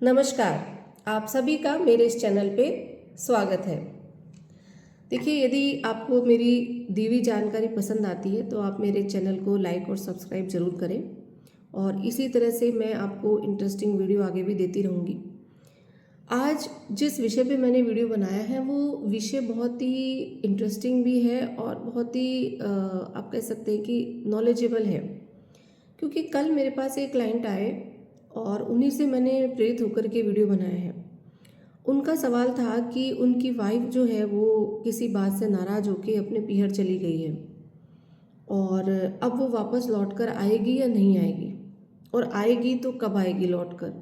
नमस्कार। आप सभी का मेरे इस चैनल पे स्वागत है। देखिए, यदि आपको मेरी दी हुई जानकारी पसंद आती है तो आप मेरे चैनल को लाइक और सब्सक्राइब ज़रूर करें और इसी तरह से मैं आपको इंटरेस्टिंग वीडियो आगे भी देती रहूँगी। आज जिस विषय पे मैंने वीडियो बनाया है वो विषय बहुत ही इंटरेस्टिंग भी है और बहुत ही आप कह सकते हैं कि नॉलेजेबल है, क्योंकि कल मेरे पास एक क्लाइंट आए और उन्हीं से मैंने प्रेरित होकर के वीडियो बनाया है। उनका सवाल था कि उनकी वाइफ जो है वो किसी बात से नाराज़ होकर अपने पीहर चली गई है और अब वो वापस लौट कर आएगी या नहीं आएगी, और आएगी तो कब आएगी लौट कर।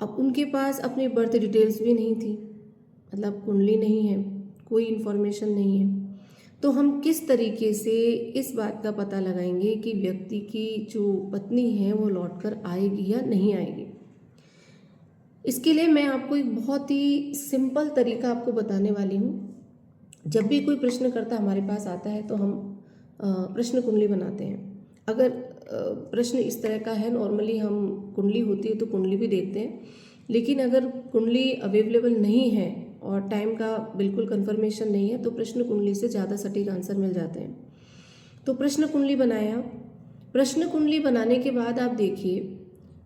अब उनके पास अपनी बर्थ डिटेल्स भी नहीं थी, मतलब कुंडली नहीं है, कोई इन्फॉर्मेशन नहीं है। तो हम किस तरीके से इस बात का पता लगाएंगे कि व्यक्ति की जो पत्नी है वो लौटकर आएगी या नहीं आएगी। इसके लिए मैं आपको एक बहुत ही सिंपल तरीका आपको बताने वाली हूँ। जब भी कोई प्रश्नकर्ता हमारे पास आता है तो हम प्रश्न कुंडली बनाते हैं। अगर प्रश्न इस तरह का है, नॉर्मली हम कुंडली होती है तो कुंडली भी देखते हैं, लेकिन अगर कुंडली अवेलेबल नहीं है और टाइम का बिल्कुल कंफर्मेशन नहीं है तो प्रश्न कुंडली से ज़्यादा सटीक आंसर मिल जाते हैं। तो प्रश्न कुंडली बनाया। प्रश्न कुंडली बनाने के बाद आप देखिए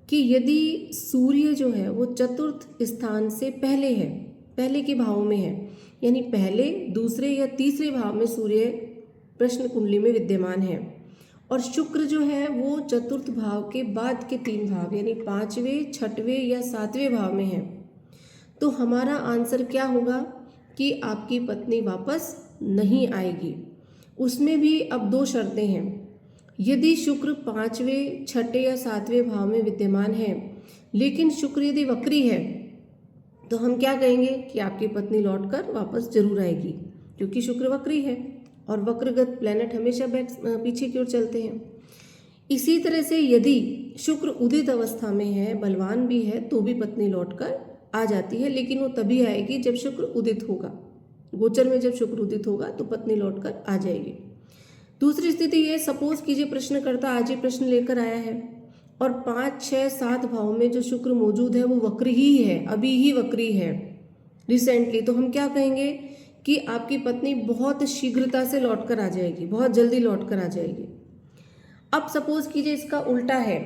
कि यदि सूर्य जो है वो चतुर्थ स्थान से पहले है, पहले के भाव में है, यानी पहले, दूसरे या तीसरे भाव में सूर्य प्रश्न कुंडली में विद्यमान है, और शुक्र जो है वो चतुर्थ भाव के बाद के 3 भाव यानी 5वें, 6वें या 7वें भाव में है, तो हमारा आंसर क्या होगा कि आपकी पत्नी वापस नहीं आएगी। उसमें भी अब 2 शर्तें हैं। यदि शुक्र 5वें, 6ठे या 7वें भाव में विद्यमान है, लेकिन शुक्र यदि वक्री है, तो हम क्या कहेंगे कि आपकी पत्नी लौटकर वापस जरूर आएगी, क्योंकि शुक्र वक्री है और वक्रगत प्लैनेट हमेशा पीछे की ओर चलते हैं। इसी तरह से यदि शुक्र उदित अवस्था में है, बलवान भी है, तो भी पत्नी लौटकर आ जाती है, लेकिन वो तभी आएगी जब शुक्र उदित होगा। गोचर में जब शुक्र उदित होगा तो पत्नी लौटकर आ जाएगी। दूसरी स्थिति ये, सपोज कीजिए प्रश्नकर्ता आज ही प्रश्न लेकर आया है और 5, 6, 7 भाव में जो शुक्र मौजूद है वो वक्र ही है, अभी ही वक्री है रिसेंटली, तो हम क्या कहेंगे कि आपकी पत्नी बहुत शीघ्रता से लौटकर आ जाएगी, बहुत जल्दी लौटकर आ जाएगी। अब सपोज कीजिए इसका उल्टा है,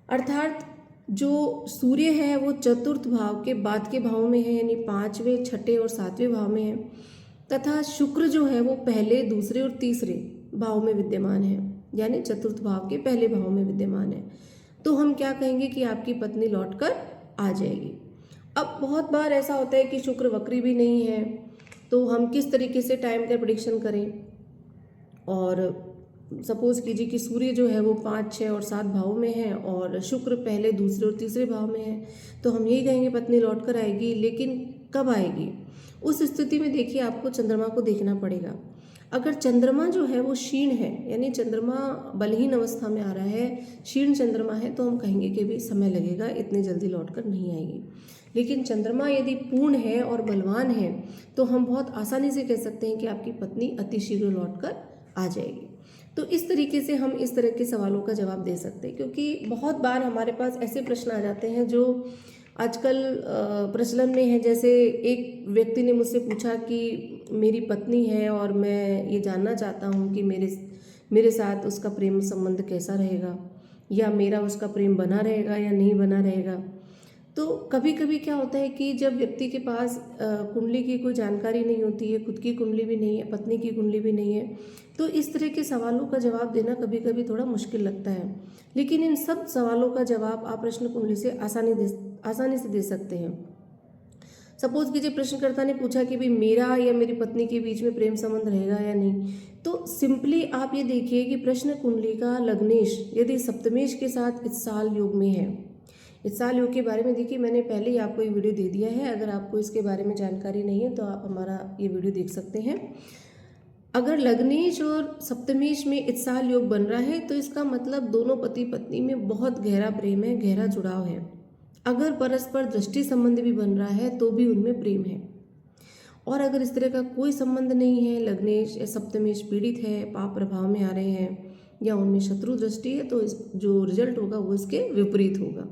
अर्थात जो सूर्य है वो चतुर्थ भाव के बाद के भाव में है, यानी 5वें, 6ठे और 7वें भाव में है, तथा शुक्र जो है वो पहले, दूसरे और तीसरे भाव में विद्यमान है, यानी चतुर्थ भाव के पहले भाव में विद्यमान है, तो हम क्या कहेंगे कि आपकी पत्नी लौटकर आ जाएगी। अब बहुत बार ऐसा होता है कि शुक्र वक्री भी नहीं है, तो हम किस तरीके से टाइम का प्रेडिक्शन करें। और सपोज कीजिए कि सूर्य जो है वो 5, 6 और 7 भाव में है और शुक्र पहले, दूसरे और तीसरे भाव में है, तो हम यही कहेंगे पत्नी लौट कर आएगी, लेकिन कब आएगी। उस स्थिति में देखिए आपको चंद्रमा को देखना पड़ेगा। अगर चंद्रमा जो है वो क्षीण है, यानी चंद्रमा बलहीन अवस्था में आ रहा है, क्षीण चंद्रमा है, तो हम कहेंगे कि भी समय लगेगा, इतनी जल्दी लौट कर नहीं आएगी। लेकिन चंद्रमा यदि पूर्ण है और बलवान है तो हम बहुत आसानी से कह सकते हैं कि आपकी पत्नी अतिशीघ्र लौट कर आ जाएगी। तो इस तरीके से हम इस तरह के सवालों का जवाब दे सकते हैं, क्योंकि बहुत बार हमारे पास ऐसे प्रश्न आ जाते हैं जो आजकल प्रचलन में है। जैसे एक व्यक्ति ने मुझसे पूछा कि मेरी पत्नी है और मैं ये जानना चाहता हूँ कि मेरे साथ उसका प्रेम संबंध कैसा रहेगा, या मेरा उसका प्रेम बना रहेगा या नहीं बना रहेगा। तो कभी कभी क्या होता है कि जब व्यक्ति के पास कुंडली की कोई जानकारी नहीं होती है, खुद की कुंडली भी नहीं है, पत्नी की कुंडली भी नहीं है, तो इस तरह के सवालों का जवाब देना कभी कभी थोड़ा मुश्किल लगता है। लेकिन इन सब सवालों का जवाब आप प्रश्न कुंडली से आसानी से दे सकते हैं। सपोज कीजिए प्रश्नकर्ता ने पूछा कि भाई मेरा या मेरी पत्नी के बीच में प्रेम संबंध रहेगा या नहीं, तो सिंपली आप ये देखिए कि प्रश्न कुंडली का लग्नेश यदि सप्तमेश के साथ इस साल योग में है। इस साल योग के बारे में देखिए मैंने पहले ही आपको ये वीडियो दे दिया है, अगर आपको इसके बारे में जानकारी नहीं है तो आप हमारा ये वीडियो देख सकते हैं। अगर लग्नेश और सप्तमेश में इत्साल योग बन रहा है तो इसका मतलब दोनों पति पत्नी में बहुत गहरा प्रेम है, गहरा जुड़ाव है। अगर परस्पर दृष्टि संबंध भी बन रहा है तो भी उनमें प्रेम है। और अगर इस तरह का कोई संबंध नहीं है, लग्नेश या सप्तमेश पीड़ित है, पाप प्रभाव में आ रहे हैं या उनमें शत्रु दृष्टि है, तो जो रिजल्ट होगा वो इसके विपरीत होगा।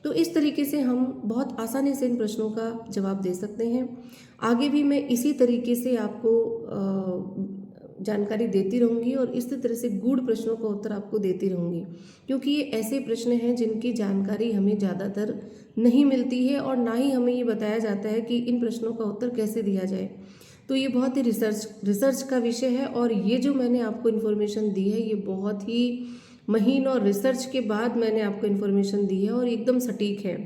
तो इस तरीके से हम बहुत आसानी से इन प्रश्नों का जवाब दे सकते हैं। आगे भी मैं इसी तरीके से आपको जानकारी देती रहूँगी और इसी तरह से गूढ़ प्रश्नों का उत्तर आपको देती रहूँगी, क्योंकि ये ऐसे प्रश्न हैं जिनकी जानकारी हमें ज़्यादातर नहीं मिलती है और ना ही हमें ये बताया जाता है कि इन प्रश्नों का उत्तर कैसे दिया जाए। तो ये बहुत ही रिसर्च का विषय है और ये जो मैंने आपको इन्फॉर्मेशन दी है ये बहुत ही महीन और रिसर्च के बाद मैंने आपको इन्फॉर्मेशन दी है और एकदम सटीक है।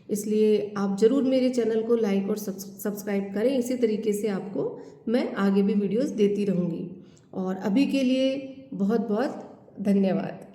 इसलिए आप ज़रूर मेरे चैनल को लाइक और सब्सक्राइब करें। इसी तरीके से आपको मैं आगे भी वीडियोस देती रहूँगी और अभी के लिए बहुत बहुत धन्यवाद।